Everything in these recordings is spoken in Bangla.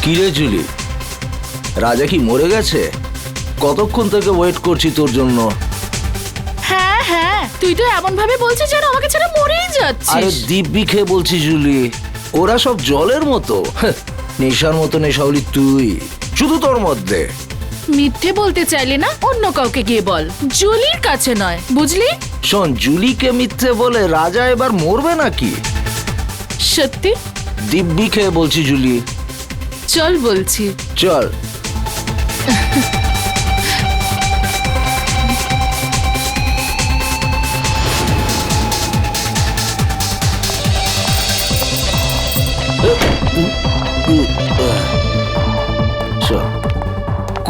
কিরে জুলি, রাজা কি মরে গেছে? কতক্ষণ থেকে ওয়েট করছি তোর জন্য। হ্যাঁ হ্যাঁ, তুই তো এমন ভাবে বলছিস যেন আমাকে ছেড়ে মরেই আরে যাচ্ছিস। দিব্যি খেয়ে বলছি জুলি, ওরা সব জলের মতো, নেশার মতো নেশাওলি তুই, শুধু তোর মধ্যে। মিথ্যে বলতে চাইলে না অন্য কাউকে গিয়ে বল, জুলির কাছে নয়, বুঝলি? শোন, জুলিকে মিথ্যে বলে রাজা এবার মরবে নাকি? সত্যি? দিব্যি খেয়ে বলছি জুলি। চল বলছি। চল।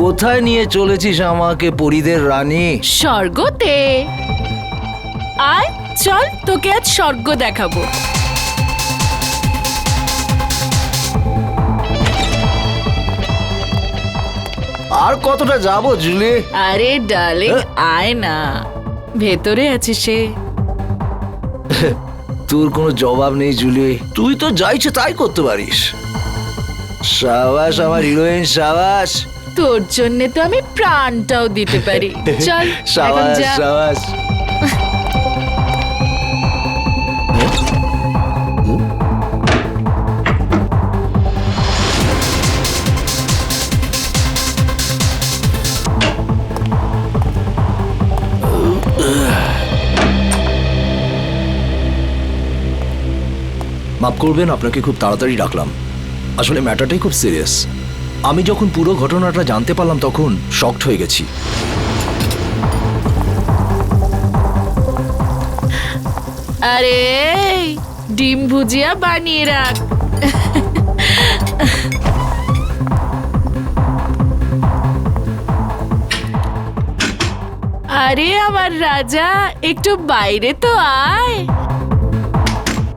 কোথায় নিয়ে চলেছিস আমাকে, পরীদের রানী? স্বর্গতে। আয় চল, তোকে আজ স্বর্গ দেখাবো। আর কতটা যাবো জুলি? আরে ডার্লিং, আয় না, ভেতরে আছে সে। তোর কোনো জবাব নেই জুলি, তুই তো যা ইচ্ছে তাই করতে পারিস। সাবাস আমার হিরোইন, সাবাস। তোর জন্য তো আমি প্রাণটাও দিতে পারি। চল এখন সাবাস যা। সাবাস। মাফ করবেন, আপনাকে খুব তাড়াতাড়ি ডাকলাম। আসলে ম্যাটারটাই খুব সিরিয়াস। আমি যখন পুরো ঘটনাটা জানতে পারলাম তখন শকড হয়ে গেছি। আরে ডিম ভুজিয়া বানিয়ে রাখ। আরে আমার রাজা, একটু বাইরে তো আয়।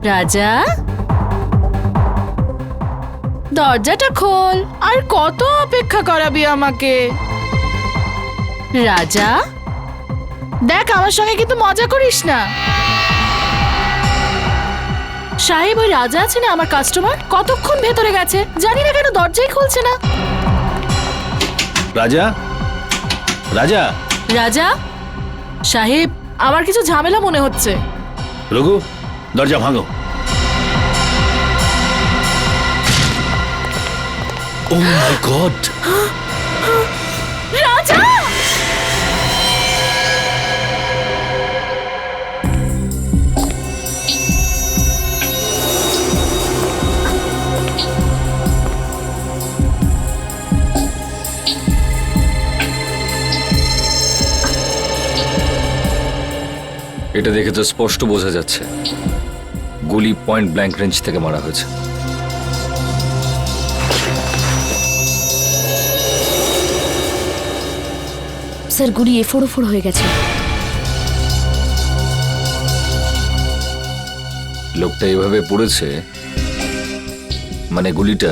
রাজা, দরজাটা খোল। আর কত অপেক্ষা করাবি আমাকে? রাজা, দেখ আমার সঙ্গে কিন্তু মজা করিস না। সাহেব, ওই রাজা আছে না আমার কাস্টমার, কতক্ষণ ভেতরে গেছে, জানি না কেন দরজাই খুলছে না। রাজা, রাজা, রাজা সাহেব, আমার কিছু ঝামেলা মনে হচ্ছে। রঘু, দরজা ভাঙো। ও মাই গড! রাজা! এটা দেখে তো স্পষ্ট বোঝা যাচ্ছে গুলি পয়েন্ট ব্ল্যাঙ্ক রেঞ্জ থেকে মারা হয়েছে। স্যার, গুলি এ4 হয়ে গেছে। লোকটা এভাবে পড়েছে মানে গুলিটা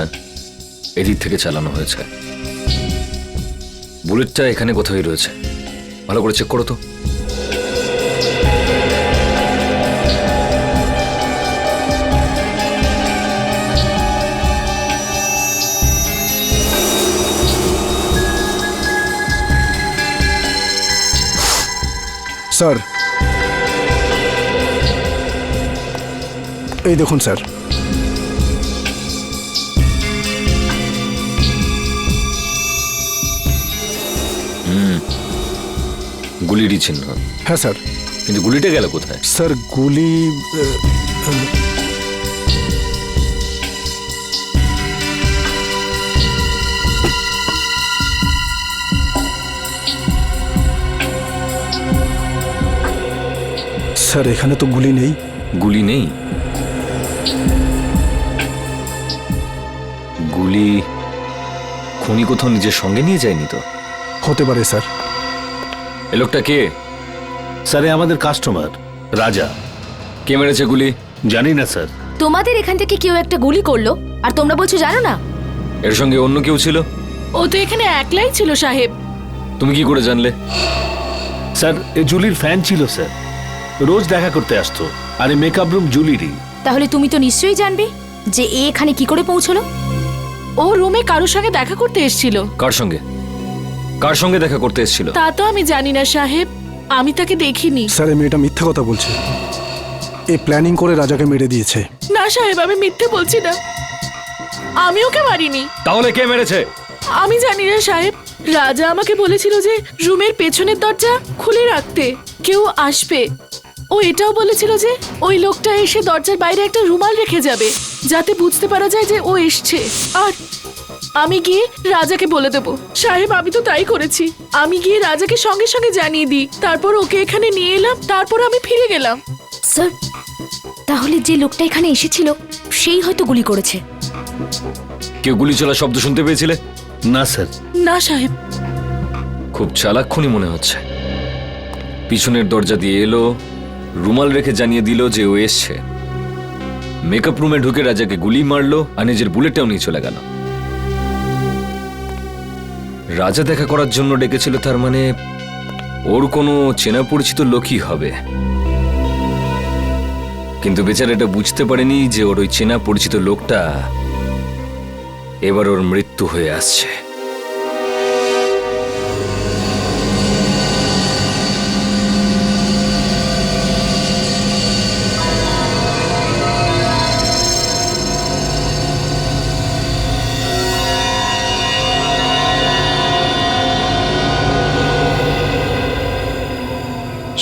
এদিক থেকে চালানো হয়েছে। বুলেটটা এখানে কোথায় রয়েছে, ভালো করে চেক করো তো। স্যার, এই দেখুন স্যার। গুলিরই চিহ্ন। হ্যাঁ স্যার। কিন্তু গুলিটা গেল কোথায়? স্যার গুলি স্যার এখানে তো গুলি নেই। গুলি নেই? গুলি খুনি কোথাও নিজের সঙ্গে নিয়ে যায়নি তো? হতে পারে স্যার। এ লোকটা কে? স্যার, আমাদের কাস্টমার রাজা। কে মেরেছে গুলি? জানি না স্যার। তোমাদের এখান থেকে কেউ একটা গুলি করলো আর তোমরা বলছো জানো না? এর সঙ্গে অন্য কেউ ছিল? ও তো এখানে একলাই ছিল সাহেব। তুমি কি করে জানলে? স্যার, এ জুলির ফ্যান ছিল স্যার, রোজ দেখা করতে আসতো। আর এই মেকআপ রুম জুলিরই। তাহলে তুমি তো নিশ্চয়ই জানবে যে এ এখানে কি করে পৌঁছলো। ও ও রুমে কারোর সঙ্গে দেখা করতে এসেছিল। কার সঙ্গে? কার সঙ্গে দেখা করতে এসেছিল? তা তো আমি জানি না সাহেব, আমি তাকে দেখিনি। স্যার এই মেয়েটা মিথ্যে কথা বলছে। এ প্ল্যানিং করে রাজাকে মেরে দিয়েছে। না সাহেব, আমি মিথ্যে বলছি না, আমি ওকে মারিনি। তাহলে কে মেরেছে? আমি জানি না সাহেব, রাজা আমাকে বলেছিল যে রুমের পেছনের দরজা খুলে রাখতে, কেউ আসবে। ও এটাও বলেছিল যে ওই লোকটা এসে দরজার বাইরে একটা রুমাল রেখে যাবে, যাতে বুঝতে পারা যায় যে ও এসছে। আর আমি গিয়ে রাজাকে বলে দেবো। সাহেব, আমি তো তাই করেছি। আমি গিয়ে রাজাকে সঙ্গে সঙ্গে জানিয়ে দিই, তারপর ওকে এখানে নিয়ে এলাম, তারপর আমি ফিরে গেলাম। স্যার, তাহলে যে লোকটা এখানে এসেছিল সেই হয়তো গুলি করেছে। কেউ গুলি চলার শব্দ শুনতে পেয়েছিলে? না স্যার। না সাহেব। খুব চালাক্ষণই মনে হচ্ছে। পিছনের দরজা দিয়ে এলো, রুমাল রেখে জানিয়ে দিল যে ও এসছে, মেকআপ রুমে ঢুকে রাজাকে গুলি মারলো আর নিজের বুলেটটাও নিয়ে চলে গেল। রাজা দেখা করার জন্য ডেকেছিল, তার মানে ওর কোনো চেনা পরিচিত লোকই হবে। কিন্তু বেচারা এটা বুঝতে পারেনি যে ওর ওই চেনা পরিচিত লোকটা এবার ওর মৃত্যু হয়ে আসছে।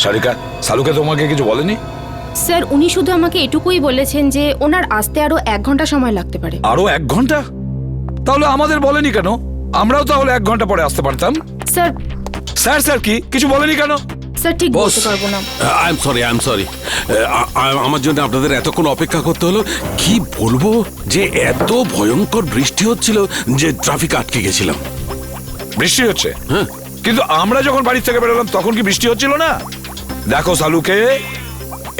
সারিকা, সালুকে তোমাকে কিছু বলেনি? স্যার, উনি শুধু আমাকে এটুকুই বলেছেন যে ওনার আসতে আরো 1 ঘন্টা সময় লাগতে পারে। আরো 1 ঘন্টা? তাহলে আমাদের বলেনি কেন? আমরাও তাহলে 1 ঘন্টা পরে আসতে পারতাম। স্যার, স্যার স্যার কি কিছু বলেনি কেন? স্যার ঠিক বলতে পারবো না। আই এম সরি আমার জন্য আপনাদের এতক্ষণ অপেক্ষা করতে হলো। কি বলবো যে এত ভয়ঙ্কর বৃষ্টি হচ্ছিল যে ট্রাফিক আটকে গেছিলাম। বৃষ্টি হচ্ছে? হ্যাঁ। কিন্তু আমরা যখন বাড়ি থেকে বেরোলাম তখন কি বৃষ্টি হচ্ছিল না? দেখো সালুকে,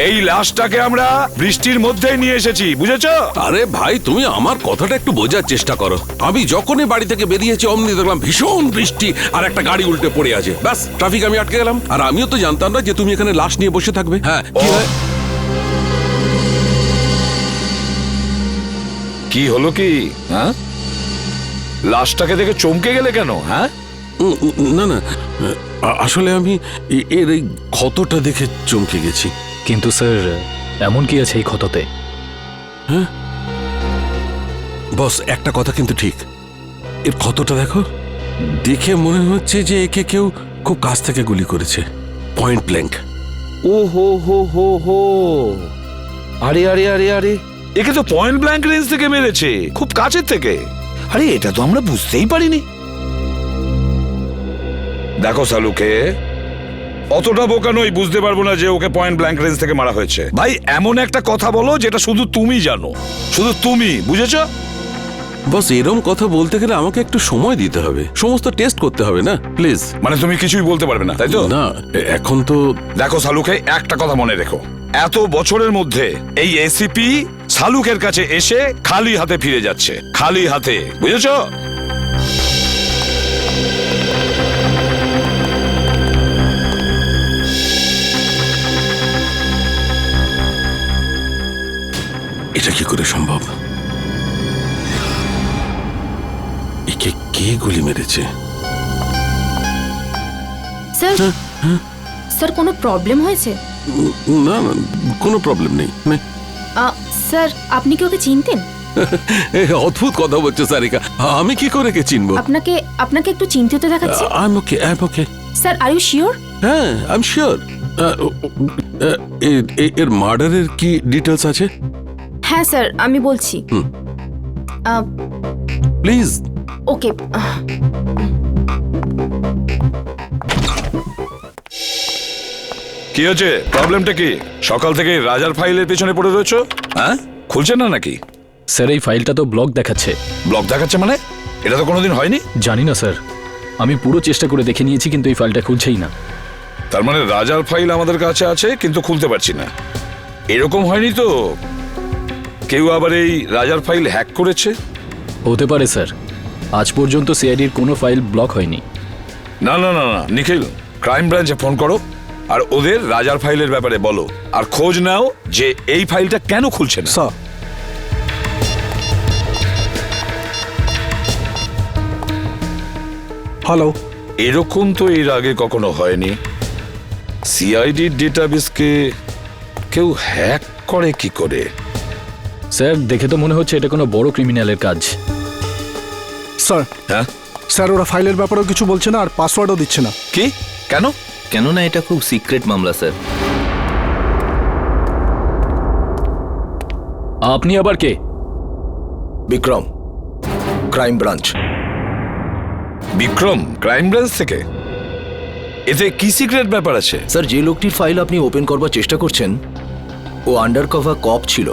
এই লাশটাকে আমরা বৃষ্টির মধ্যেই নিয়ে এসেছি, বুঝেছো? আরে ভাই, তুমি আমার কথাটা একটু বোঝার চেষ্টা করো। আমি যখনই বাড়ি থেকে বেরিয়েছি অমনি দেখলাম ভীষণ বৃষ্টি আর একটা গাড়ি উল্টে পড়ে আছে। ব্যাস, ট্রাফিক আমি আটকে গেলাম। আর আমিও তো জানতাম না যে তুমি এখানে লাশ নিয়ে বসে থাকবে। হ্যাঁ, কি হয়? কি হলো কি? হ্যাঁ, লাশটাকে দেখে চমকে গেলে কেন? হ্যাঁ, না না, আসলে আমি এর এই ক্ষতটা দেখে চমকে গেছি। কিন্তু স্যার, এমন কি আছে এই ক্ষততে? বস, একটা কথা কিন্তু ঠিক, এর ক্ষতটা দেখো, দেখে মনে হচ্ছে যে একে কেউ খুব কাছ থেকে গুলি করেছে, পয়েন্ট ব্ল্যাঙ্ক। ও হো হো হো হো, আরে আরে আরে আরে, একে তো পয়েন্ট ব্ল্যাঙ্ক রেঞ্জ থেকে মেরেছে, খুব কাছের থেকে। আরে এটা তো আমরা বুঝতেই পারিনি। দেখো সালুকে, অতটা বোকা নই, বুঝতে পারবো না যে ওকে পয়েন্ট ব্ল্যাঙ্ক রেঞ্জ থেকে মারা হয়েছে। ভাই, এমন একটা কথা বলো যেটা শুধু তুমি জানো, শুধু তুমি, বুঝেছো? বস, এরম কথা বলতে গেলে আমাকে একটু সময় দিতে হবে, সমস্ত টেস্ট করতে হবে না, প্লিজ। মানে তুমি কিছুই বলতে পারবে না, তাই তো? না, এখন তো দেখো সালুকে, একটা কথা মনে রেখো, এত বছরের মধ্যে এই এসিপি সালুকের কাছে এসে খালি হাতে ফিরে যাচ্ছে, খালি হাতে, বুঝেছো? এটা কি করে সম্ভব? একে কে গুলি মেরেছে? স্যার, স্যার কোনো প্রবলেম হয়েছে? না না, কোনো প্রবলেম নেই। স্যার, আপনি কি ওকে চিনতেন? অদ্ভুত কথা বলছো সারিকা, আমি কি করে কে চিনবো? আপনাকে একটু চিন্তিত দেখাচ্ছে। I am okay. Sir, are you sure? হ্যাঁ, আই এম শিওর। এর মার্ডারের কি ডিটেলস আছে? হ্যাঁ স্যার, আমি বলছি। প্লিজ। ওকে। কি হচ্ছে? প্রবলেমটা কি? সকাল থেকে রাজার ফাইলের পেছনে পড়ে রয়েছো? হ্যাঁ, খুলছে না নাকি? স্যার, এই ফাইলটা তো ব্লক দেখাচ্ছে। ব্লক দেখাচ্ছে মানে? এটা তো কোনোদিন হয়নি। জানি না স্যার, আমি পুরো চেষ্টা করে দেখে নিয়েছি কিন্তু এই ফাইলটা খুলছেই না। তার মানে রাজার ফাইল আমাদের কাছে আছে কিন্তু খুলতে পারছি না। এরকম হয়নি তো কেউ আবার এই রাজার ফাইল হ্যাক করেছে? হতে পারে স্যার, আজ পর্যন্ত সিআইডির কোনো ফাইল ব্লক হয়নি। না না না না, নিখিল, ক্রাইম ব্রাঞ্চে ফোন করো আর ওদের রাজার ফাইলের ব্যাপারে বলো, আর খোঁজ নাও যে এই ফাইলটা কেন খুলছে না। Sir, hello. এরকম তো এর আগে কখনো হয়নি। সিআইডির ডেটাবেসকে কেউ হ্যাক করে কি করে? স্যার দেখে তো মনে হচ্ছে এটা কোনো বড় ক্রিমিনালের কাজ। স্যার, হ্যাঁ, স্যার ওরা ফাইলের ব্যাপারেও কিছু বলছে না আর পাসওয়ার্ডও দিচ্ছে না। কি? কেন? কেননা এটা খুব সিক্রেট মামলা স্যার। আপনি আবার কে? Vikram, crime branch. Vikram, crime branch থেকে? এতে কি সিক্রেট ব্যাপার আছে? স্যার, যে লোকটির ফাইল আপনি ওপেন করবার চেষ্টা করছেন ও আন্ডার কভার কপ ছিল।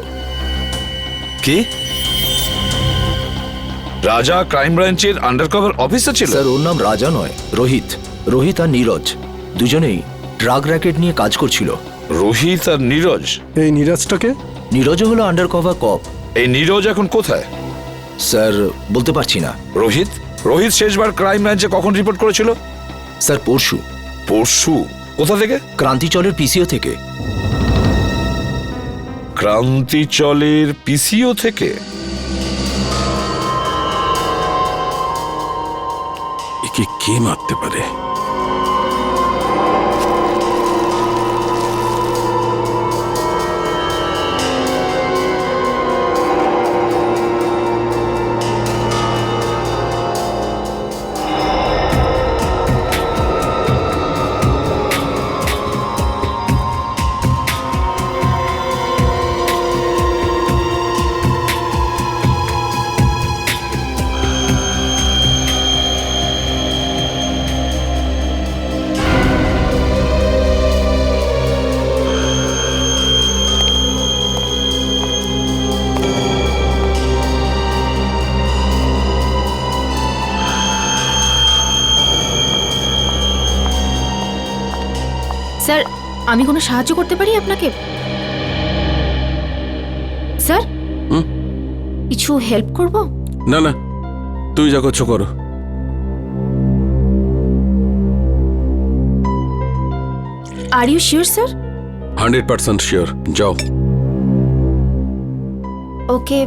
কি? রাজা ক্রাইম ব্রাঞ্চের আন্ডারকভার অফিসার ছিল? স্যার, ওর নাম রাজা নয়, রোহিত। রোহিত আর নীরজ দুজনেই ড্রাগ র্যাকেট নিয়ে কাজ করছিল। রোহিত আর নীরজ? এই নীরাজটাকে? নীরজও হলো আন্ডার কভার কপ। এই নীরজ এখন কোথায়? স্যার, বলতে পারছি না। রোহিত? রোহিত শেষবার ক্রাইম ব্রাঞ্চে কখন রিপোর্ট করেছিল? স্যার, পরশু। পরশু? কোথা থেকে? ক্রান্তিচলের পিসিও থেকে। ক্রান্তিচলের পিসিও থেকে? একে কে মারতে পারে? স্যার, আমি কোনো সাহায্য করতে পারি আপনাকে? স্যার, কিছু হেল্প করব? না না, তুই যা করছো করো। Are you sure sir? 100% sure. যাও। ওকে।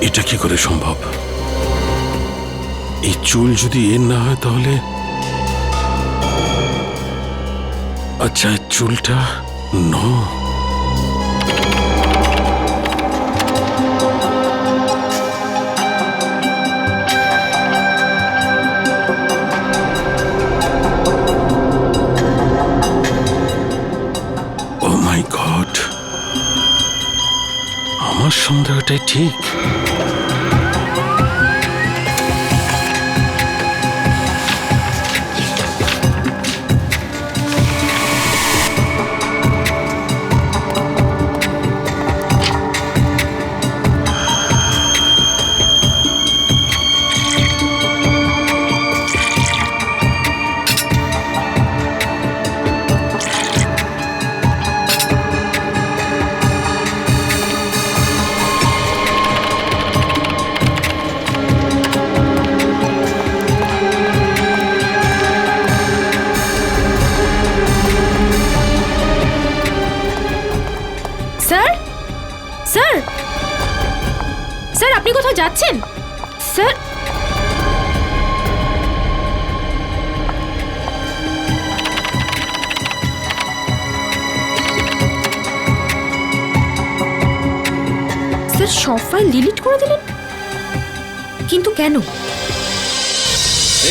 এটা কি করে সম্ভব? এই চুল যদি এর না হয় তাহলে আচ্ছা, চুলটা নো। ও মাই গড, আমার সন্দেহটাই ঠিক। স্যার, স্যার, স্যার, আপনি কোথাও যাচ্ছেন? স্যার, স্যার সব ফাইল ডিলিট করে দিলেন, কিন্তু কেন?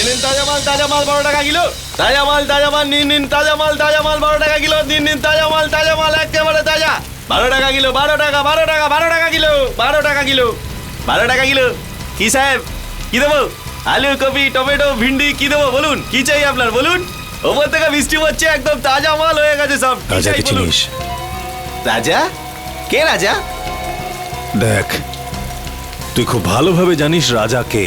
নিন তাজা মাল 12 টাকা কিলো। তাজা মাল নিন তাজা মাল 12 টাকা কিলো। নিন তাজা মাল একেবারে তাজা। 12 টাকা কিলো, 12 টাকা, 12 টাকা, 12 টাকা কিলো, 12 টাকা কিলো, 12 টাকা কিলো। কি সাহেব, কি দেবো? আলু, কপি, টমেটো, ভিন্ডি কি দেবো বলুন? কি চাই আপনার বলুন? ওপর থেকে বৃষ্টি পড়ছে, একদম তাজা মাল হয়ে গেছে সব। কি চাই বলুন? রাজা? কে রাজা? দেখ, তুই খুব ভালোভাবে জানিস রাজা কে।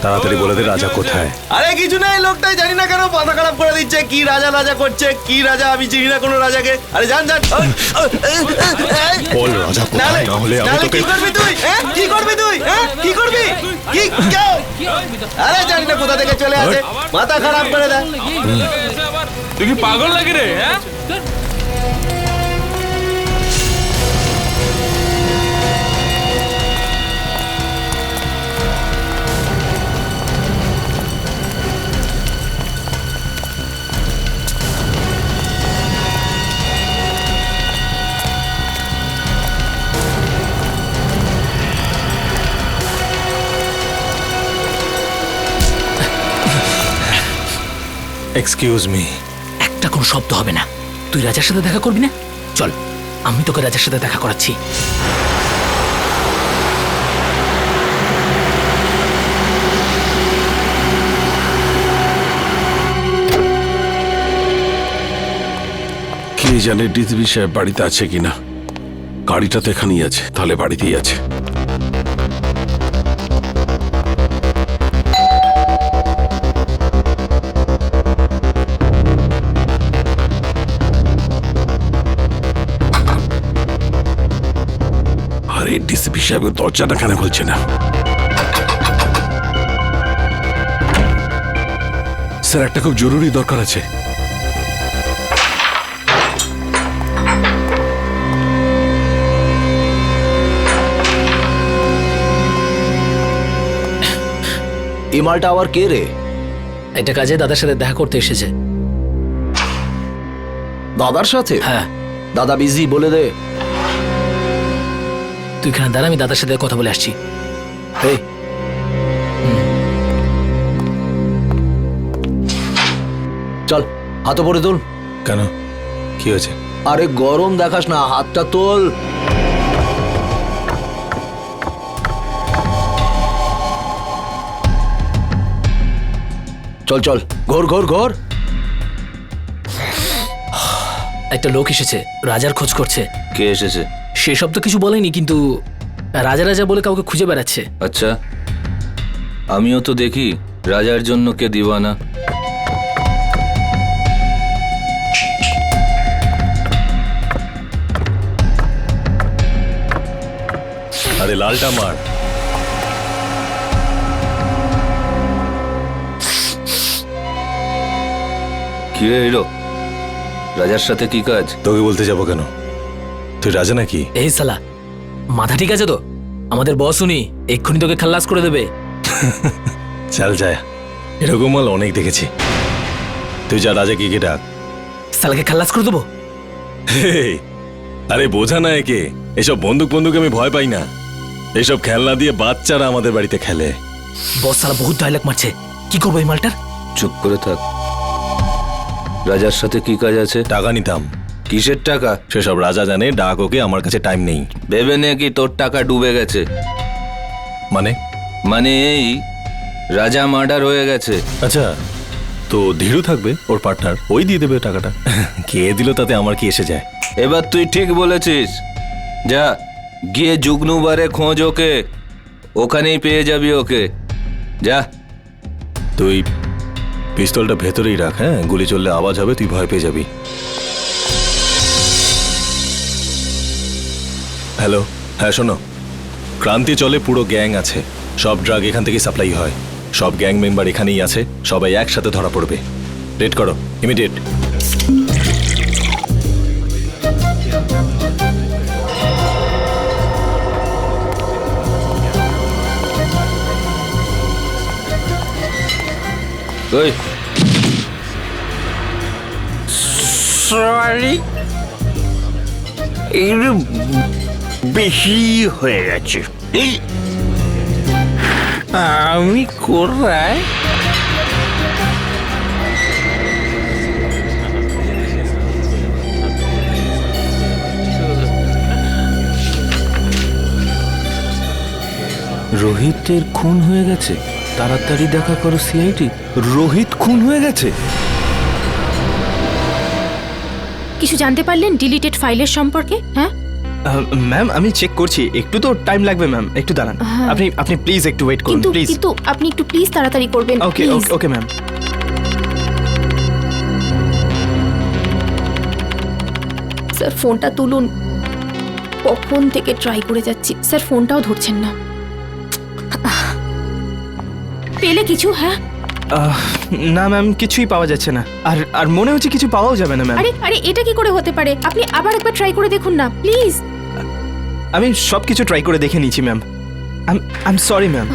তাড়াতাড়ি বলে দে রাজা কোথায়। আরে কিছু নাই, লোকটাই জানি না কেন মাথা খারাপ করে দিচ্ছে। কি রাজা রাজা করছে, কি রাজা, আমি চিনি না কোনো রাজাকে। আরে জান জান। বল রাজা কোথায়, না হলে আমি তোকে। কি করবি তুই? কি করবি তুই? কি করবি? কি কেউ? আরে জানি না কোথা থেকে চলে আসে, মাথা খারাপ করে দেয়। তুই কি পাগল লাগে রে? হ্যাঁ, এক্সকিউজ মি। একটা কোনো শব্দ হবে না। তুই রাজার সাথে দেখা করবি না? চল, আমি তোকে রাজার সাথে দেখা করাচ্ছি। কে জানে ডিসবি সাহেব বাড়িতে আছে কিনা। গাড়িটা তো এখানেই আছে, তাহলে বাড়িতেই আছে। আরে ডিসিপি সাহেব দরজাটা কেন খুলছে না? স্যার, একটা খুব জরুরি দরকার আছে। এই মালটা আবার কে রে? এটা কাজে দাদার সাথে দেখা করতে এসেছে। দাদার সাথে? হ্যাঁ। দাদা বিজি, বলে দে। তুই এখানে দাঁড়া, আমি দাদার সাথে কথা বলে আসছি। এই চল, হাত পরে তোল। কেন, কি হয়েছে? আরে গরম দেখাস না, হাতটা তোল। চল চল, ঘোর ঘোর ঘোর। একটা লোক এসেছে, রাজার খোঁজ করছে। কে এসেছে? সেসব তো কিছু বলেনি, কিন্তু রাজা রাজা বলে কাউকে খুঁজে বেড়াচ্ছে। আচ্ছা, আমিও তো দেখি রাজার জন্য কে দিওয়ানা। আরে লালটা মার। কি রে হিরো, রাজার সাথে কি কাজ? তোকে বলতে যাবো কেন? তুই রাজা নাকি? এই সালা, মাথা ঠিক আছে তো? আমাদের বস উনি, এক্ষুনি তোকে খাল্লাস করে দেবে। চল যায়, এরকম মাল অনেক দেখেছি। তুই যা রাজা কি ডাক। সালাকে খাল্লাস করে দেবো। হেই, আরে বোঝা না একে, এসব বন্দুক বন্দুক আমি ভয় পাই না। এসব খেলনা দিয়ে বাচ্চারা আমাদের বাড়িতে খেলে। বস সালা বহুত ডায়লগ মারছে, কি করবো এই মালটার? চুপ করে থাক। রাজার সাথে কি কাজ আছে? টাকা নিতাম। কিসের টাকা? সেসব রাজা জানে, ডাক ওকে, আমার কাছে টাইম নেই। ভেবে নে কি তোর টাকা ডুবে গেছে? মানে এই রাজা মার্ডার হয়ে গেছে। আচ্ছা, তো ধীরু থাকবে, ওর পার্টনার, ওই দিয়ে দেবে টাকাটা। কে দিল তাতে আমার কি এসে যায়? এবার তুই ঠিক বলেছিস। যা গিয়ে জুগনুবারে খোঁজ ওকে, ওখানেই পেয়ে যাবি ওকে। যা। তুই পিস্তলটা ভেতরেই রাখ, হ্যাঁ? গুলি চললে আওয়াজ হবে, তুই ভয় পেয়ে যাবি। হ্যালো, হ্যাঁ শোনো, ক্রান্তি চলে পুরো গ্যাং আছে, সব ড্রাগ এখান থেকে সাপ্লাই হয়, সব গ্যাং মেম্বার এখানেই আছে, সবাই একসাথে ধরা পড়বে। রেড করো, ইমিডিয়েট। ওই সরি, একটু বেশি হয়ে গেছে। আমি কোথায়? রোহিতের খুন হয়ে গেছে। তাড়াতাড়ি দেখা করো সিআইডি। রোহিত খুন হয়ে গেছে। কিছু জানতে পারলেন ডিলিটেড ফাইলের সম্পর্কে? হ্যাঁ ম্যাম আমি চেক করছি, একটু তো টাইম লাগবে ম্যাম, একটু দাঁড়ান। আপনি আপনি প্লিজ একটু ওয়েট করুন কিন্তু প্লিজ। কিন্তু আপনি একটু প্লিজ তাড়াতাড়ি করবেন। ওকে please। Okay ma'am. স্যার ফোনটা তুলুন, কখন থেকে ট্রাই করে যাচ্ছি, স্যার ফোনটাও ধরছেন না। পেলে কিছু? হ্যাঁ না ম্যাম, কিছুই পাওয়া যাচ্ছে না, আর আর মনে হচ্ছে কিছু পাওয়াও যাবে না ম্যাম। আরে আরে এটা কি করে হতে পারে? আপনি আবার একবার ট্রাই করে দেখুন না প্লিজ। আমি সব কিছু ট্রাই করে দেখে নিয়েছি ma'am. I am sorry ma'am.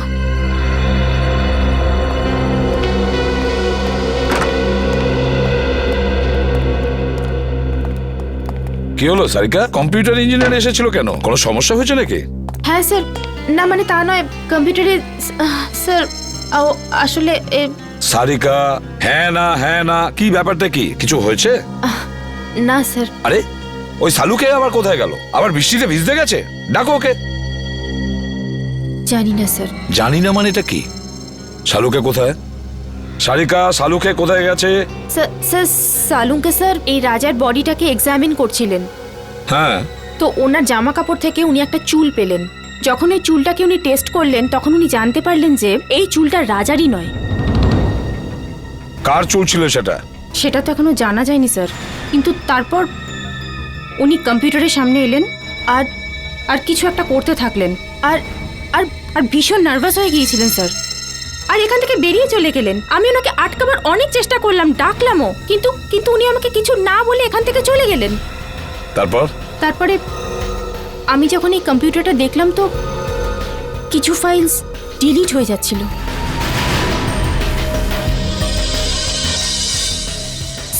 কি হলো সারিকা, কম্পিউটার ইঞ্জিনিয়ার এসেছিল কেন? কোনো সমস্যা হয়েছে নাকি? হ্যাঁ স্যার, না মানে তা নয়, কম্পিউটারে স্যার আসলে সারিকা, হ্যাঁ না কি ব্যাপারটা কি? কিছু হয়েছে? না স্যার। আরে ওই সালুকে আবার কোথায় গেল? আবার বৃষ্টিতে ভিজতে গেছে? ডাকো ওকে। জানি না স্যার। জানি না মানে এটা কি? শালুকে কোথায়? সারিকা, শালুকে কোথায় গেছে? স্যার সালুকে স্যার এই রাজার বডিটাকে এক্সামিন করছিলেন, হ্যাঁ তো ওনার জামা কাপড় থেকে উনি একটা চুল পেলেন। যখন এই চুলটাকে উনি টেস্ট করলেন তখন উনি জানতে পারলেন যে এই চুলটা রাজারই নয়। কার চুল ছিল সেটা? সেটা তো এখনো জানা যায়নি স্যার, কিন্তু তারপর উনি কম্পিউটারের সামনে এলেন আর আর কিছু একটা করতে থাকলেন, আর আর আর ভীষণ নার্ভাস হয়ে গিয়েছিলেন স্যার, আর এখান থেকে বেরিয়ে চলে গেলেন। আমি ওনাকে আটকাবার অনেক চেষ্টা করলাম, ডাকলামও, কিন্তু কিন্তু উনি আমাকে কিছু না বলে এখান থেকে চলে গেলেন। তারপরে আমি যখন এই কম্পিউটারটা দেখলাম তো কিছু ফাইলস ডিলিট হয়ে যাচ্ছিল।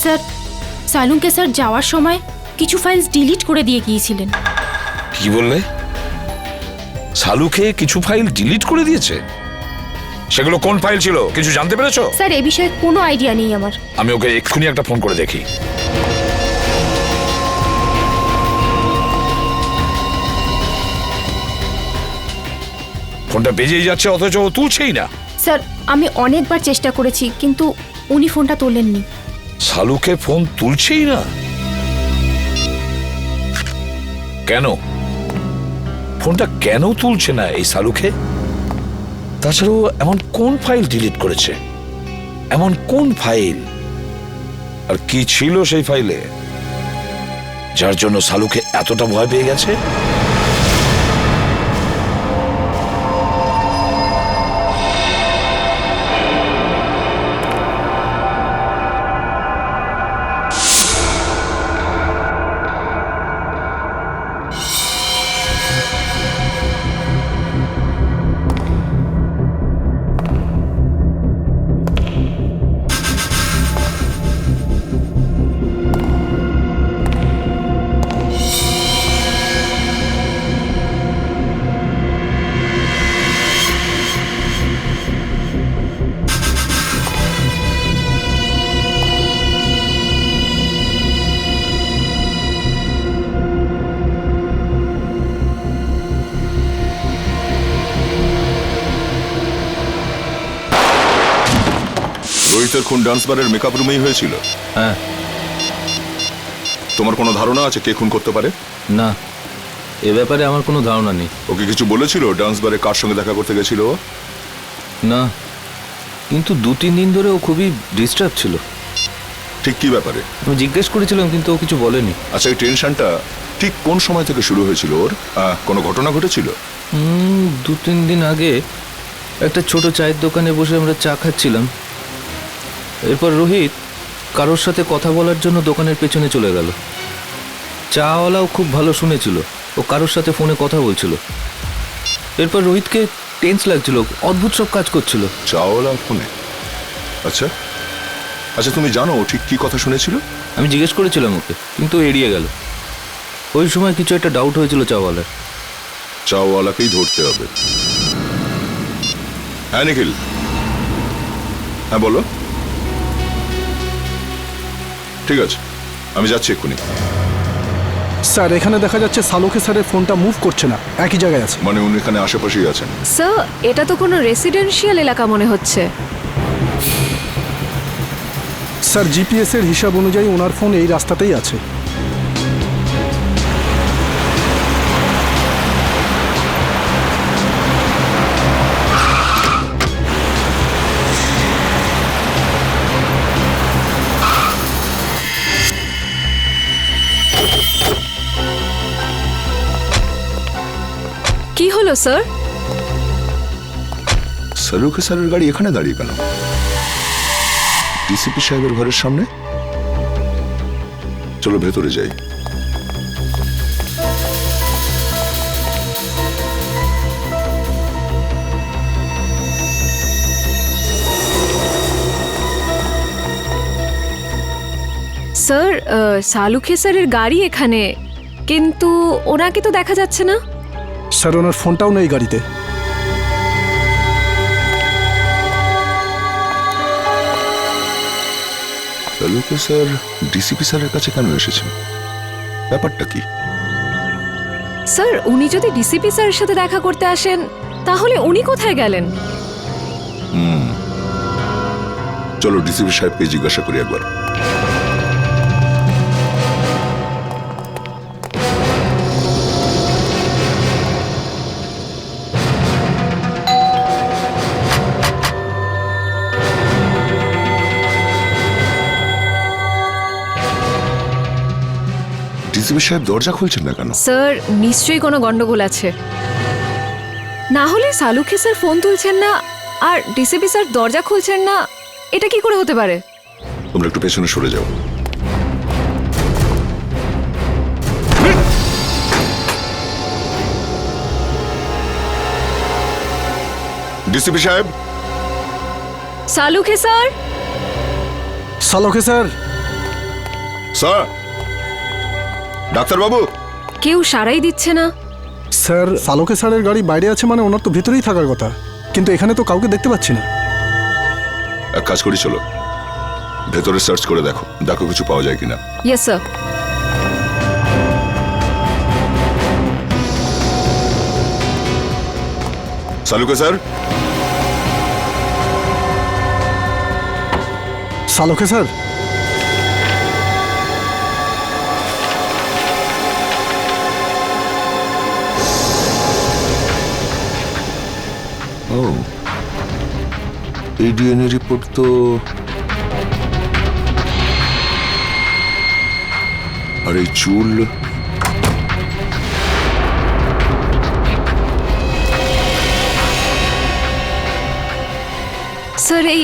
স্যার সালুকে স্যার যাওয়ার সময় কিছু ফাইলস ডিলিট করে দিয়ে গিয়েছিলেন। কি বললে? সালুকে কিছু ফাইল ডিলিট করে দিয়েছে? সেগুলো কোন ফাইল ছিল কিছু জানতে পেরেছো? স্যার এ বিষয়ে কোনো আইডিয়া নেই আমার। আমি ওকে এক্ষুনি একটা ফোন করে দেখি। ফোনটা বেজেই যাচ্ছে অথচ ও তুলছেই না। স্যার আমি অনেকবার চেষ্টা করেছি কিন্তু উনি ফোনটা তোলেননি। সালুকে ফোন তুলছেই না কেন? ফোনটা কেন তুলছে না এই সালুকে? তাছাড়াও এমন কোন ফাইল ডিলিট করেছে? এমন কোন ফাইল? আর কি ছিল সেই ফাইলে যার জন্য সালুকে এতটা ভয় পেয়ে গেছে? রোহিতের খুন ডান্স বারের মেকআপ রুমেই হয়েছিল? হ্যাঁ। তোমার কোনো ধারণা আছে কে খুন করতে পারে? না, এ ব্যাপারে আমার কোনো ধারণা নেই। ওকে কিছু বলেছিল ডান্স বারে কার সঙ্গে দেখা করতে গেছিল? না, কিন্তু 2-3 দিন ধরে ও খুবই ডিস্টার্ব ছিল। ঠিক কি ব্যাপারে? আমি জিজ্ঞেস করেছিলাম কিন্তু ও কিছু বলেনি। আচ্ছা, এই টেনশনটা ঠিক কোন সময় থেকে শুরু হয়েছিল ওর? কোনো ঘটনা ঘটেছিল? 2-3 দিন আগে একটা ছোট চায়ের দোকানে বসে আমরা চা খাচ্ছিলাম। এরপর রোহিত কারোর সাথে কথা বলার জন্য দোকানের পেছনে চলে গেল। চাওয়ালাও খুব ভালো শুনেছিল, ও কারোর সাথে ফোনে কথা বলছিল। এরপর রোহিতকে টেন্স লাগছিল, অদ্ভুত সব কাজ করছিল। চাওয়ালা ফোনে? আচ্ছা আচ্ছা, তুমি জানো ও ঠিক কি কথা শুনেছিল? আমি জিজ্ঞেস করেছিলাম ওকে, কিন্তু এড়িয়ে গেল। ওই সময় কিছু একটা ডাউট হয়েছিল চাওয়ালার। চাওয়ালাকেই ধরতে হবে। হ্যাঁ নিখিল, হ্যাঁ বলো। ঠিক আছে, আমি যাচ্ছি এক্ষুনি। স্যার এখানে দেখা যাচ্ছে সালুকে স্যারের ফোনটা মুভ করছে না, একই জায়গায় আছে। মানে উনি এখানে আশেপাশেই আছেন? স্যার এটা তো কোনো রেসিডেন্সিয়াল এলাকা মনে হচ্ছে। স্যার জিপিএস এর হিসাব অনুযায়ী ওনার ফোন এই রাস্তাতেই আছে। হলো স্যার? সালুকে স্যারের গাড়ি এখানে দাঁড়িয়ে কেন? ডিসিপি সাহেবের ঘরের সামনে? চলো ভেতরে যাই। স্যার সালুখে স্যারের গাড়ি এখানে, কিন্তু ওনাকে তো দেখা যাচ্ছে না। স্যার ওনার ফোনটাও নেই গাড়িতে। সালুকে স্যার ডিসিপি স্যারের কাছে কেন এসেছেন? ব্যাপারটা কি? স্যার উনি যদি ডিসিপি স্যারের সাথে দেখা করতে আসেন তাহলে উনি কোথায় গেলেন? চলো ডিসিপি সাহেবকে জিজ্ঞাসা করি একবার। ডিসিপি সাহেব দরজা খুলছেন না কেন? স্যার নিশ্চয়ই কোনো গন্ডগোল আছে, না হলে সালুখে স্যার ফোন তুলছেন না আর ডিসিপি স্যার দরজা খুলছেন না, এটা কি করে হতে পারে? তোমরা একটু পেছনে সরে যাও। ডিসিপি সাহেব। সালুখে স্যার। সালুখে স্যার। স্যার। ডাক্তারবাবু। কেউ সারাই দিচ্ছে না। স্যার সালুখে স্যারের গাড়ি বাইরে আছে মানে ওনার তো ভিতরেই থাকার কথা, কিন্তু এখানে তো কাউকে দেখতে পাচ্ছি না। এক কাজ করি, চলো ভেতরে সার্চ করে দেখো, দেখো কিছু পাওয়া যায় কিনা। Yes sir. সালুকে স্যার। সালুখে স্যার। ও, এই ডিএনএ রিপোর্ট তো আর এই চুল স্যার এই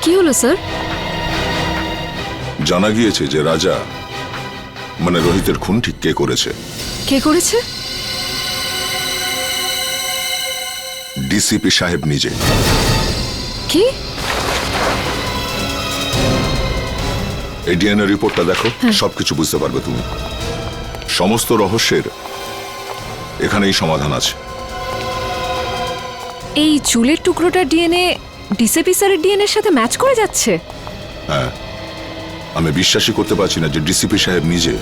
কি হলো স্যার? জানা গিয়েছে যে রাজা মানে রোহিতের খুন ঠিক কে করেছে। কে করেছে? ডিসিপি সাহেব নিজে। কি? এই ডিএনএ রিপোর্টটা দেখো, সবকিছু বুঝতে পারবে তুমি। সমস্ত রহস্যের এখানেই সমাধান আছে। এই চুলের টুকরোটার ডিএনএ ডিসিপি স্যারের ডিএনএর সাথে ম্যাচ করে যাচ্ছে। হ্যাঁ, আমি বিশ্বাসই করতে পারছি না যে ডিসিপি সাহেব নিজে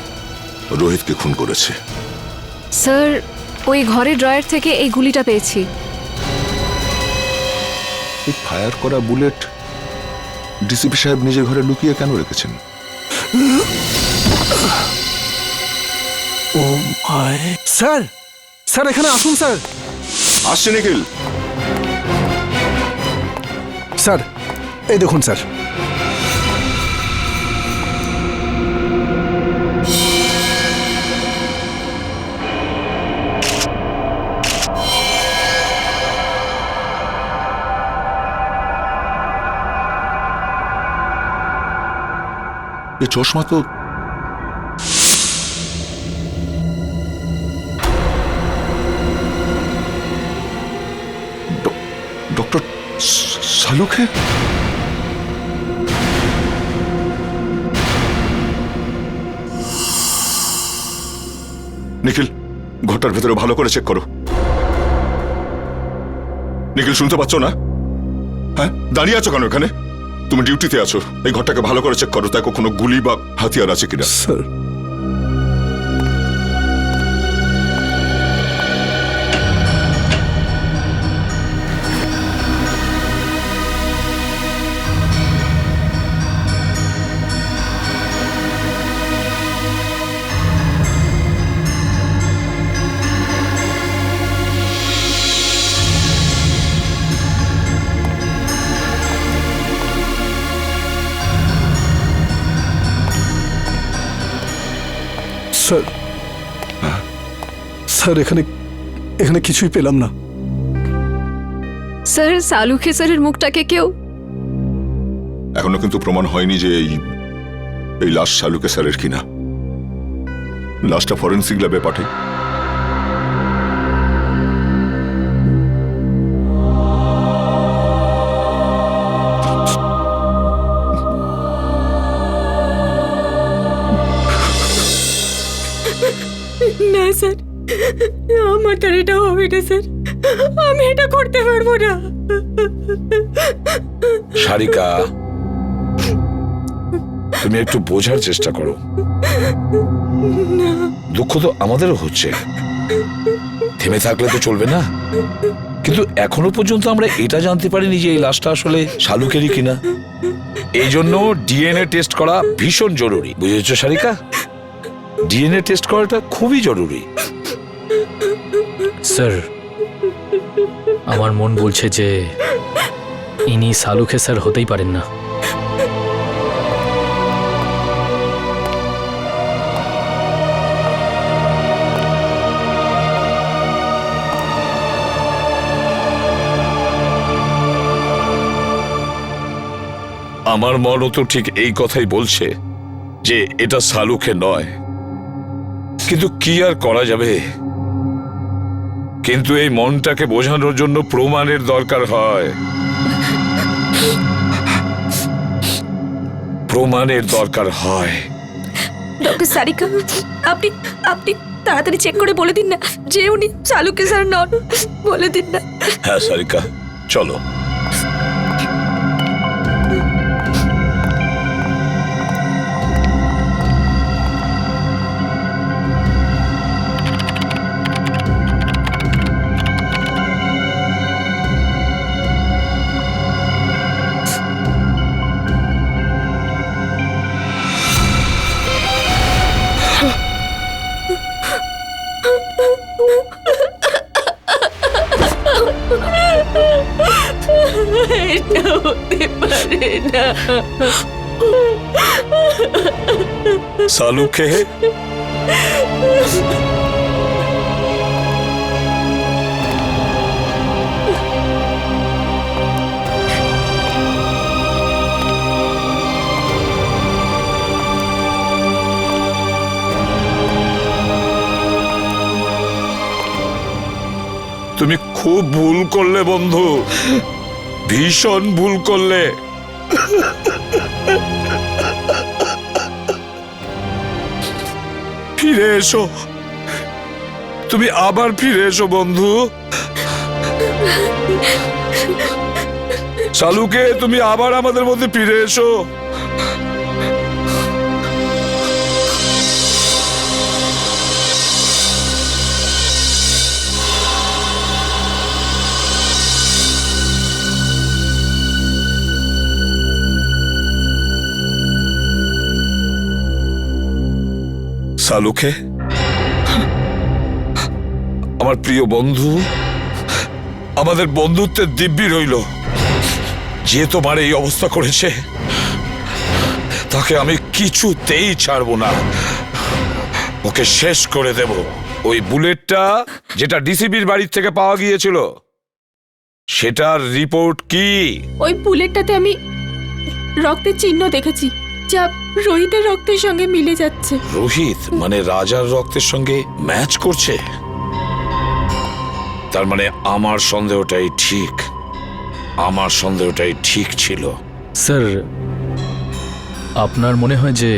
রোহিতকে খুন করেছে। স্যার ওই ঘরের ড্রয়ার থেকে এই গুলিটা পেয়েছি। এই ফায়ার করা বুলেট ডিসিপি সাহেব নিজের ঘরে লুকিয়ে কেন রেখেছেন? ও মাই। স্যার, স্যার এখানে আসুন স্যার। আসছে নিখিল। স্যার এই দেখুন স্যার। এ চশমা তো ডক্টর সালুখে। নিখিল, ঘরটার ভেতরে ভালো করে চেক করো। নিখিল, শুনতে পাচ্ছ না? হ্যাঁ, দাঁড়িয়ে আছো কেন এখানে? তুমি ডিউটিতে আছো, এই ঘরটাকে ভালো করে চেক করো, দেখো কোনো গুলি বা হাতিয়ার আছে কিনা। স্যার স্যার, স্যার এখানে এখানে কিছুই পেলাম না। স্যার সালুখে স্যারের মুখটাকে কেউ এখনো কিন্তু প্রমাণ হয়নি যে এই লাশ শালুকে স্যারের কিনা। লাশটা ফরেন্সিক ল্যাবে পাঠাই। না স্যার, আমার দ্বারা এটা হবে না স্যার, আমি এটা করতে পারবো না। সারিকা, তুমি একটু বোঝার চেষ্টা করো। দুঃখ তো আমাদেরও হচ্ছে, থেমে থাকলে তো চলবে না। কিন্তু এখনো পর্যন্ত আমরা এটা জানতে পারিনি যে এই লাশটা আসলে শালুকেরই কিনা। এই জন্য ডিএনএ টেস্ট করা ভীষণ জরুরি, বুঝেছো সারিকা? ডিএনএ টেস্ট করাটা খুবই জরুরি। স্যার, আমার মন বলছে যে ইনি সালুখে স্যার হতেই পারেন না। আমার মনও তো ঠিক এই কথাই বলছে যে এটা শালুকে নয়, কিন্তু কি আর করা যাবে? কিন্তু এই মনটাকে বোঝানোর জন্য প্রমাণের দরকার হয়, প্রমাণের দরকার হয়। ডক্টর সারিকা, আপনি আপনি তাড়াতাড়ি চেক করে বলে দিন না যে উনি সালুকে স্যার নন, বলে দিন না। হ্যাঁ সারিকা, চলো। এটা হতে পারে না। শালুকে তুমি খুব ভুল করলে বন্ধু, ভীষণ ভুল করলে। ফিরে এসো, তুমি আবার ফিরে এসো বন্ধু। শালুকে, তুমি আবার আমাদের মধ্যে ফিরে এসো। শালুকে, আমার প্রিয় বন্ধু, আমাদের বন্ধুত্বের দিব্যি রইল। যে তোমার এই অবস্থা করেছে তাকে আমি কিছুতেই ছাড়বো না, ওকে শেষ করে দেব। ওই বুলেটটা যেটা ডিসিপির বাড়ির থেকে পাওয়া গিয়েছিল, সেটার রিপোর্ট কি? ওই বুলেটটাতে আমি রক্তের চিহ্ন দেখেছি, যা রোহিতের রক্তের সঙ্গে মিলে যাচ্ছে। রোহিত মানে রাজার রক্তের সঙ্গে ম্যাচ করছে? তার মানে আমার সন্দেহটাই ঠিক, আমার সন্দেহটাই ঠিক ছিল। স্যার, আপনার মনে হয় যে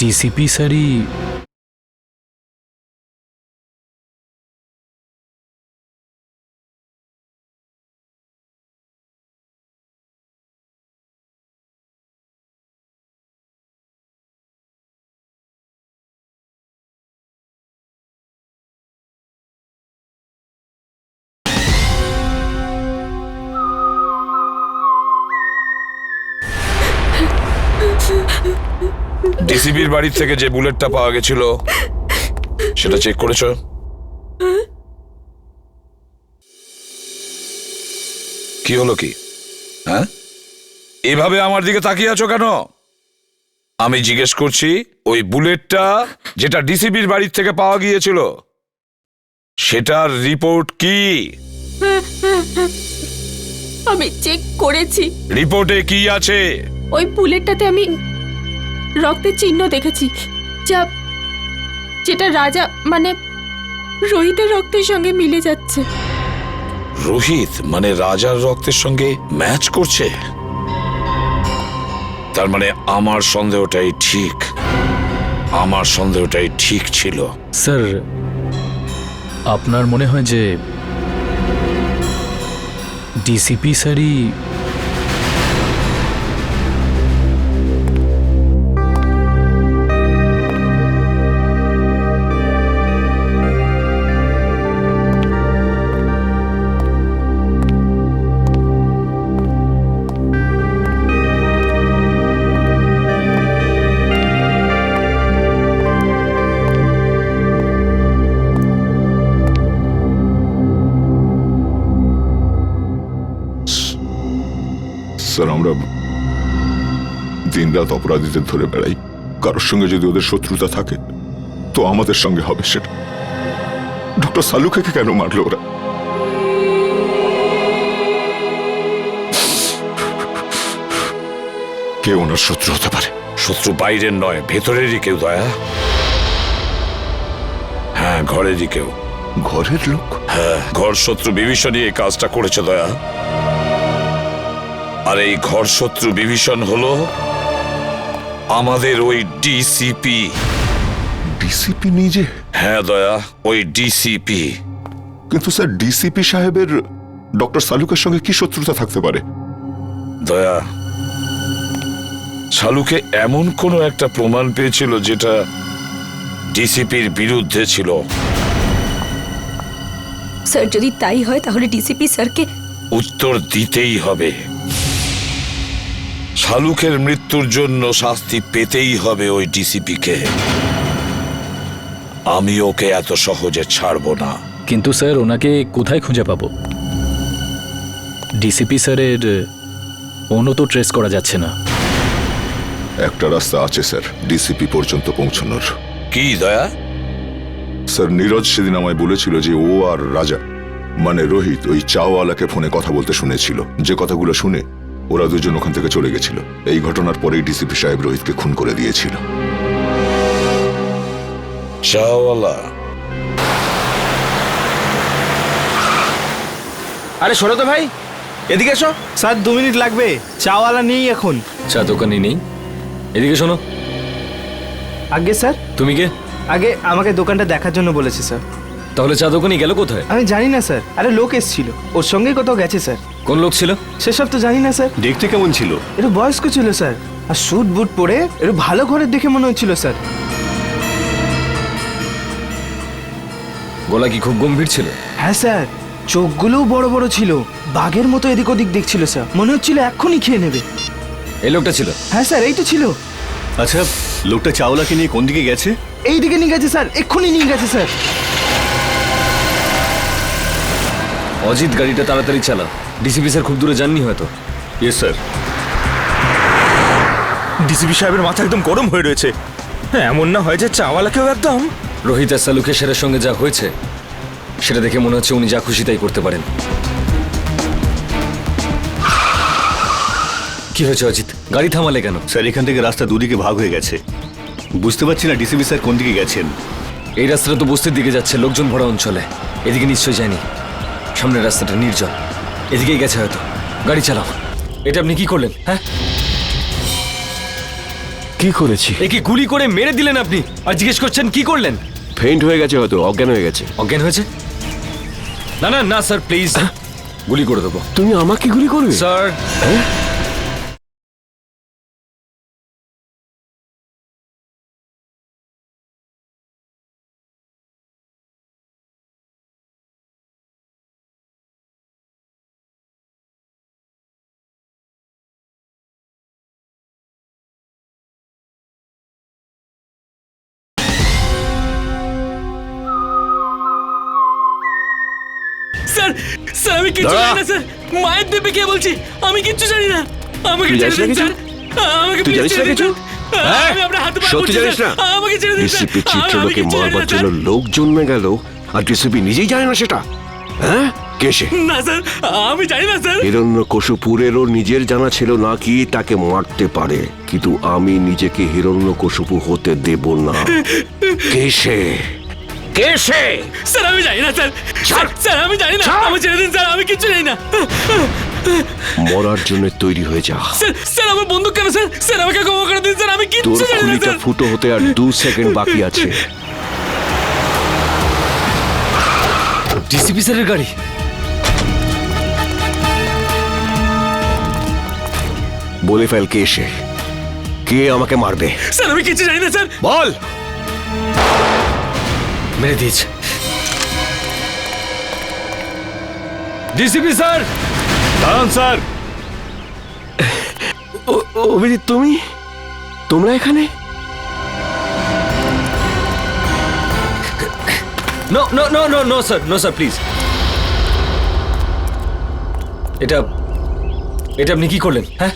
ডিসিপি স্যারই ডিসিপির বাড়ি থেকে যে বুলেটটা পাওয়া গেছিল সেটা চেক করেছো? কি হলো কি? হ্যাঁ, এভাবে আমার দিকে তাকিয়ে আছো কেন? আমি জিজ্ঞেস করছি, ওই বুলেটটা যেটা ডিসিপির বাড়ির থেকে পাওয়া গিয়েছিল সেটার রিপোর্ট কি? আমি চেক করেছি, রিপোর্টে কি আছে? ওই বুলেটটাতে আমি রক্তের চিহ্ন দেখেছি, যেটা রাজা মানে রোহিতের রক্তের সঙ্গে মিলে যাচ্ছে। রোহিত মানে রাজার রক্তের সঙ্গে ম্যাচ করছে? তার মানে আমার সন্দেহটাই ঠিক, আমার সন্দেহটাই ঠিক ছিল। স্যার, আপনার মনে হয় যে ডিসিপি স্যারই স্যার, আমরা দিনরাত অপরাধীদের ধরে বেড়াই। কারোর সঙ্গে যদি ওদের শত্রুতা থাকে তো আমাদের সঙ্গে হবে সেটা। ডক্টর সালুকে কেন মারলো ওরা? কে ওনার শত্রু হতে পারে? শত্রু বাইরের নয়, ভেতরেরই কেউ দয়া। হ্যাঁ, ঘরেরই কেউ। ঘরের লোক? হ্যাঁ, ঘর শত্রু বিভীষণই এই কাজটা করেছে দয়া। আর এই ঘর শত্রু বিভীষণ হলো আমাদের ওই ডিসিপি। ডিসিপি নিজে? হ্যাঁ দয়া, ওই ডিসিপি। কিন্তু স্যার, ডিসিপি সাহেবের ডক্টর সালুকের সঙ্গে কি শত্রুতা থাকতে পারে? দয়া, শালুকে এমন কোনো একটা প্রমাণ পেয়েছিল যেটা ডিসিপির বিরুদ্ধে ছিল। স্যার, যদি তাই হয় তাহলে ডিসিপি স্যারকে উত্তর দিতেই হবে। শালুকের মৃত্যুর জন্য শাস্তি পেতেই হবে ওই ডিসিপিকে। আমি ওকে এত সহজে ছাড়বো না। কিন্তু স্যার, ওনাকে কোথায় খুঁজে পাবো? ডিসিপি স্যারের ফোনও তো ট্রেস করা যাচ্ছে না। একটা রাস্তা আছে স্যার ডিসিপি পর্যন্ত পৌঁছানোর। কি দয়া? স্যার, নীরজ সেদিন আমায় বলেছিল যে ও আর রাজা মানে রোহিত ওই চাওয়ালাকে ফোনে কথা বলতে শুনেছিল। যে কথাগুলো শুনে ওরা দুজন ওখান থেকে চলে গেছিল। এই ঘটনার পরেই ডিসিপি সাহেব রোহিতকে খুন করে দিয়েছিল। চাওয়ালা? আরে শোনো তো ভাই, এদিকে এসো। স্যার 2 মিনিট লাগবে, চাওয়ালা নেই এখন। চা দোকানি নেই? এদিকে শোনো। আগে স্যার? তুমি কে? আগে আমাকে দোকানটা দেখার জন্য বলেছে স্যার। তাহলে চা দোকানি গেল কোথায়? আমি জানি না স্যার। আরে লোক এসেছিল, ওর সঙ্গেই কোথাও গেছে স্যার। কোন লোক ছিল? সেসব তো জানি না স্যার। দেখতে কেমন ছিল? একটু বয়স্ক ছিল স্যার, আর স্যুট বুট পরে একটু ভালো ঘরের দেখে মনে হচ্ছিল স্যার। গলা কি খুব গম্ভীর ছিল? হ্যাঁ স্যার, চোখগুলোও বড় বড় ছিল, বাঘের মতো এদিক ওদিক দেখছিল স্যার। মনে হচ্ছিল এক্ষুনি খেয়ে নেবে। এই লোকটা ছিল? হ্যাঁ স্যার, এই তো ছিল। আচ্ছা, লোকটা চাওলাকে নিয়ে কোন দিকে গেছে? এই দিকে নিয়ে গেছে স্যার, এক্ষুনি নিয়ে গেছে স্যার। অজিত, গাড়িটা তাড়াতাড়ি চালা। ডিসিপি স্যার খুব দূরে যাননি হয়তো। Yes sir. ডিসিপি সাহেবের মাথা একদম গরম হয়ে রয়েছে। এমন না হয় যে চাওয়ালাকেও একদম। রোহিত আর সালুকের স্যারের সঙ্গে যা হয়েছে সেটা দেখে মনে হচ্ছে উনি যা খুশি তাই করতে পারেন। কি হয়েছে অজিত? গাড়ি থামালে কেন? স্যার, এখান থেকে রাস্তা দুদিকে ভাগ হয়ে গেছে। বুঝতে পারছি না ডিসিপি স্যার কোন দিকে গেছেন। এই রাস্তাটা তো বস্তির দিকে যাচ্ছে, লোকজন ভরা অঞ্চলে। এদিকে নিশ্চয়ই যায়নি। সামনের রাস্তাটা নির্জন, এদিকেই গেছে হয়তো। গাড়ি চালাও। এটা আপনি কি করলেন? হ্যাঁ, কি করেছি? একে গুলি করে মেরে দিলেন আপনি, আর জিজ্ঞেস করছেন কি করলেন? ফেইন্ট হয়ে গেছে, হয়তো অজ্ঞান হয়ে গেছে। অজ্ঞান হয়েছে? না না না স্যার, প্লিজ। গুলি করে দেবো। তুমি আমাকে গুলি করবে? স্যার, স্যার, স্যার আমি কিচ্ছু জানি না স্যার। মায়ের দেবে কে বলছি, আমি কিচ্ছু জানি না। আমাকে ছেড়ে দিন স্যার, আমাকে তুই জানিস না কিছু? আমি আপনার হাতে পা সত্যি জানিস না? আমাকে ছেড়ে দিন স্যার। ডিসিপি চিত্রলোকে মারবার জন্য লোক জন্মে গেল, আর ডিসিপি নিজেই জানে না সেটা? হ্যাঁ, কে সে? না স্যার, আমি জানি না স্যার। হিরণ্যকশিপুরেরও নিজের জানা ছিল না কি তাকে মারতে পারে, কিন্তু আমি নিজেকে হিরণ্যকশিপু হতে দেব না। কে সে? কে সে? স্যার আমি জানি না স্যার। স্যার আমি জানি না, আমি ছেড়ে দিন স্যার, আমি কিচ্ছু জানি না। মরার জন্য তৈরি হয়ে যা। স্যার আমার বন্দুক কেন স্যার? স্যার আমাকে ক্ষমা করে দিন স্যার, আমি তোর কিচ্ছু জানি না খুলিটা স্যার। ফুটো হতে আর 2 সেকেন্ড বাকি আছে। ডিসিপি স্যারের গাড়ি। বলে ফেল কে সে, কে আমাকে মারবে? স্যার আমি কিচ্ছু জানি না স্যার। বল। মেরে দিয়েছে ডিসিপি স্যার। দাঁড়ান স্যার। অভিজিৎ, তোমরা এখানে? No no no no no sir, no sir please. এটা আপনি কি করলেন? হ্যাঁ,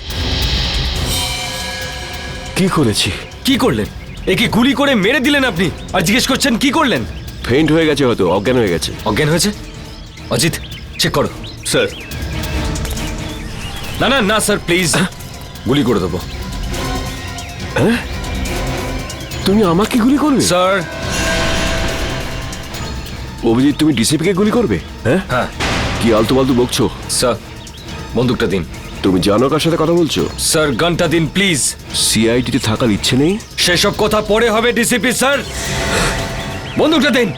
কি করেছি? কি করলেন? একে গুলি করে মেরে দিলেন আপনি, আর জিজ্ঞেস করছেন কি করলেন? ফেইন্ট হয়ে গেছে, হয়তো অজ্ঞান হয়ে গেছে। অজ্ঞান হয়েছে? অজিত চেক করো। স্যার। না না না স্যার প্লিজ, গুলি করে দেবো। হ্যাঁ, তুমি আমাকে গুলি করবে? স্যার। অভিজিৎ, তুমি ডিসিপিকে গুলি করবে? হ্যাঁ হ্যাঁ। কি আলতু ফালতু বকছো? স্যার বন্দুকটা দিন। তুমি জানো কার সাথে কথা বলছো? স্যার গানটা দিন প্লিজ। সিআইডিতে থাকার ইচ্ছে নেই? সেসব কথা পরে হবে ডিসিপি স্যার, বন্দুকটা দিন।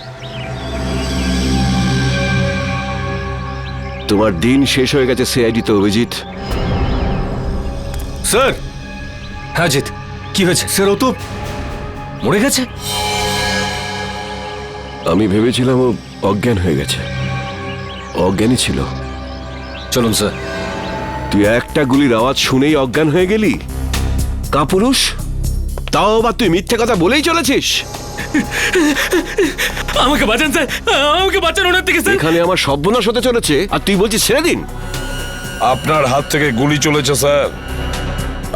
তোমার দিন শেষ হয়ে গেছে সিআইডিতে, অভিজিৎ। স্যার। হ্যাঁ অজিত, কি হয়েছে? স্যার, ও তো মরে গেছে। আমি ভেবেছিলাম ও অজ্ঞান হয়ে গেছে। অজ্ঞানই ছিল। চলুন স্যার। তুই একটা গুলির আওয়াজ শুনেই অজ্ঞান হয়ে গেলি? কাপুরুষ, তাও আবার তুই মিথ্যে কথা বলেই চলেছিস। আমাকে বাঁচান স্যার, আমাকে বাঁচান ওনার থেকে স্যার। এখানে আমার সর্বনাশ হতে চলেছে আর তুই বলছিস ছেড়ে দিন? আপনার হাত থেকে গুলি চলেছে স্যার,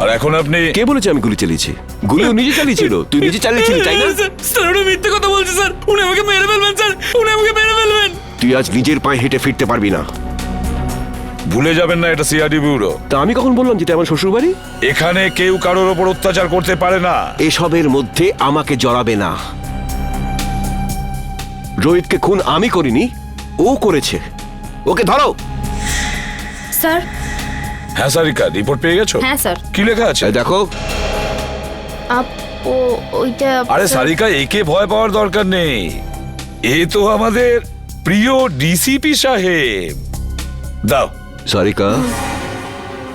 আর এখন আপনি... কে বলেছে আমি গুলি চালিয়েছি? গুলিও নিজে চালিয়েছিল। তুই নিজে চালিয়েছিলি, তাই না? স্যার উনি মিথ্যে কথা বলছে স্যার, উনি আমাকে মেরে ফেলবেন স্যার, উনি আমাকে মেরে ফেলবেন। তুই আজ নিজের পায়ে হেঁটে ফিরতে পারবি না। ভুলে যাবেন না এটা সিআইডি ব্যুরো। তা আমি কখন বললাম যেটা আমার শ্বশুর বাড়ি? এখানে কেউ কারোর ওপর অত্যাচার করতে পারে না। এসবের মধ্যে আমাকে জড়াবে না। রোহিতকে খুন আমি করিনি, ও করেছে। ওকে ধরো। স্যার। হ্যাঁ সারিকা, রিপোর্ট পেয়ে গেছো? হ্যাঁ স্যার। কি লেখা আছে দেখো। ওইটা আরে সারিকা, একে ভয় পাওয়ার দরকার নেই, এ তো আমাদের প্রিয় ডিসিপি সাহেব। দাও। সারিকা,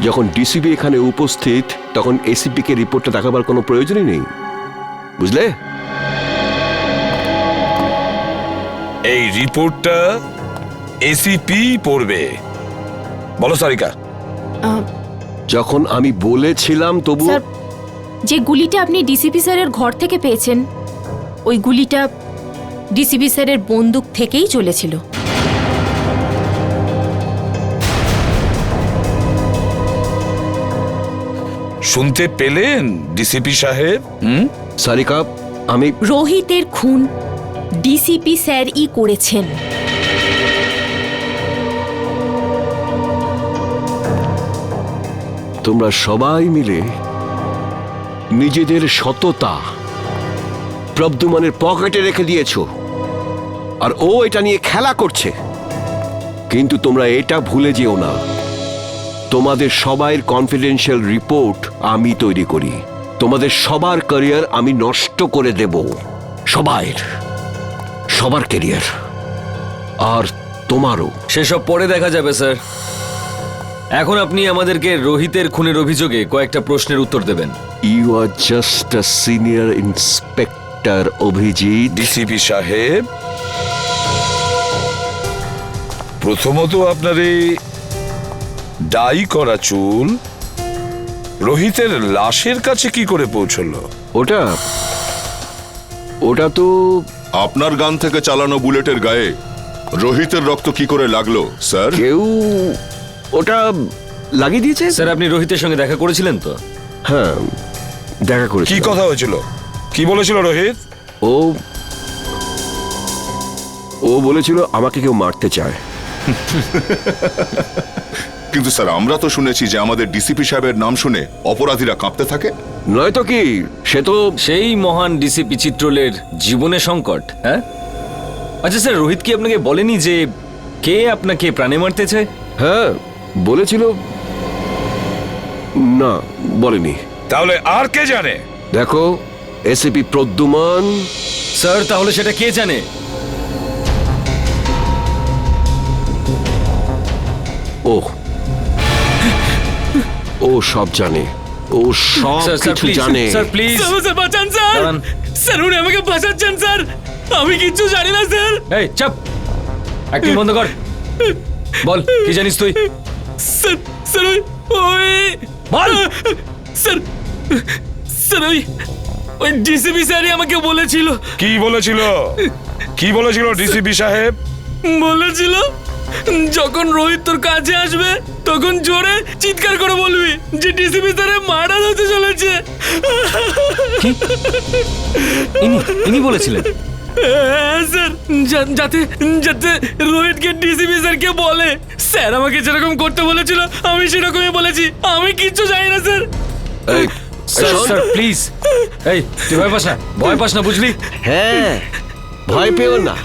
যখন ডিসিপি এখানে উপস্থিত তখন এসিপি কে রিপোর্টটা দেখাবার কোনো প্রয়োজনই নেই, বুঝলে? এই রিপোর্টটা এসিপি পড়বে। বলো সারিকা। যখন আমি বলেছিলাম তবু... স্যার, যে গুলিটা আপনি ডিসিপি স্যারের ঘর থেকে পেয়েছেন, ওই গুলিটা ডিসিপি স্যারের বন্দুক থেকেই চলেছিল। শুনতে পেলেন ডিসিপি সাহেব? সারিকা, আমি... রোহিতের খুন ডিসিপি স্যারই করেছেন। তোমরা সবাই মিলে নিজেদের সততা প্রদ্যুম্নের পকেটে রেখে দিয়েছো, আর ও এটা নিয়ে খেলা করছে। কিন্তু তোমরা এটা ভুলে যেও না, তোমাদের সবাইয়ের কনফিডেন্সিয়াল রিপোর্ট আমি তৈরি করি। তোমাদের সবার ক্যারিয়ার আমি নষ্ট করে দেব, সবার ক্যারিয়ার, আর তোমারও। সেসব পরে দেখা যাবে স্যার। এখন আপনি আমাদেরকে রোহিতের খুনের অভিযোগে কয়েকটা প্রশ্নের উত্তর দেবেন। You are just a senior inspector Abhijit. DCP সাহেব, প্রথমত আপনার এই ডাই করা চুল রোহিতের লাশের কাছে কি করে পৌঁছলো? ওটা তো আপনার গান থেকে চালানো বুলেটের গায়ে রোহিতের রক্ত কি করে লাগলো স্যার? কেউ ওটা লাগিয়ে দিয়েছে। স্যার আপনি রোহিতের সঙ্গে দেখা করেছিলেন তো? হ্যাঁ, দেখা করেছি। কি কথা হয়েছিল? কি বলেছিল রোহিত? ও বলেছিল আমাকে কেউ মারতে চায়। কিন্তু স্যার আমরা তো শুনেছি যে আমাদের ডিসিপি সাহেবের নাম শুনে অপরাধীরা কাঁপতে থাকে। নয়তো কি, সে তো সেই মহান ডিসিপি চিত্রলের জীবনে সংকট। হ্যাঁ, আচ্ছা স্যার, রোহিত কি আপনাকে বলেনি যে কে আপনাকে প্রাণে মারতে চায়? হ্যাঁ বলেছিল। না, বলেনি। তাহলে আর কে জানে? দেখো, এসিপি প্রদ্যুমান। স্যার, তাহলে সেটা কে জানে? ও সব জানে, ও সব কিছু জানে। স্যার প্লিজ, স্যার বাঁচান স্যার, স্যার উনি আমাকে বাঁচাচ্ছেন স্যার, আমি কিচ্ছু জানি না স্যার। এই চুপ, অ্যাক্টিং বন্ধ কর, বল কি জানিস তুই? স্যার স্যার ওই বল। স্যার স্যার ওই ডিসিপি স্যারই আমাকে বলেছিল। কি বলেছিল? কি বলেছিল ডিসিপি সাহেব? বলেছিল যখন রোহিত তোর কাছে আসবে তখন জোরে চিৎকার করে বলবি যে ডিসিপি স্যারের মার্ডার হতে চলেছে। ইনি বলেছিলেন? হ্যাঁ স্যার, যাতে যাতে রোহিতকে ডিসিপি স্যারকে বলে। স্যার আমাকে যেরকম করতে বলেছিল আমি সেরকমই বলেছি, আমি কিচ্ছু জানি না স্যার। স্যার স্যার প্লিজ, এই তুই ভয় পাস না বুঝলি? হ্যাঁ, ভয় পেও না,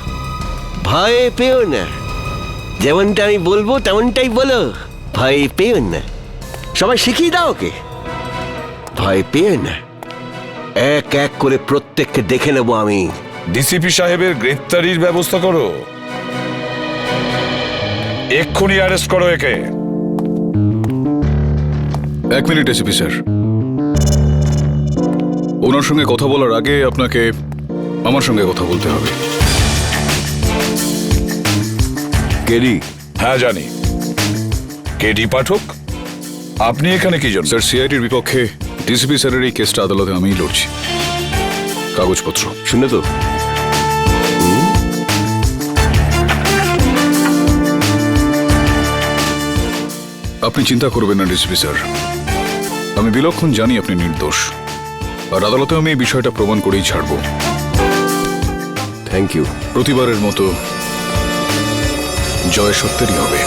ভয় পেও না, যেমনটা আমি বলবো তেমনটাই বলো, ভয় পেও না। সবাই শিখিয়ে দাও ওকে, ভয় পেও না। এক এক করে প্রত্যেককে দেখে নেবো আমি। ডিসিপি সাহেবের গ্রেফতারির ব্যবস্থা করো, এক্ষুনি অ্যারেস্ট করো একে। 1 মিনিট এসিপি স্যার, ওনার সঙ্গে কথা বলার আগে আপনাকে আমার সঙ্গে কথা বলতে হবে। কেডি? হ্যাঁ জানি, কেডি পাঠক। আপনি এখানে কি জন্য? স্যার, সিআইডির বিপক্ষে ডিসিপি স্যারের এই কেসটা আদালতে আমিই লড়ছি। কাগজপত্র শুনে তো আপনি চিন্তা করবেন না ডিসিপি স্যার, আমি বিলক্ষণ জানি আপনি নির্দোষ, আর আদালতে আমি এই বিষয়টা প্রমাণ করেই ছাড়ব। Thank you. প্রতিবারের মতো জয় সত্যেরই হবে।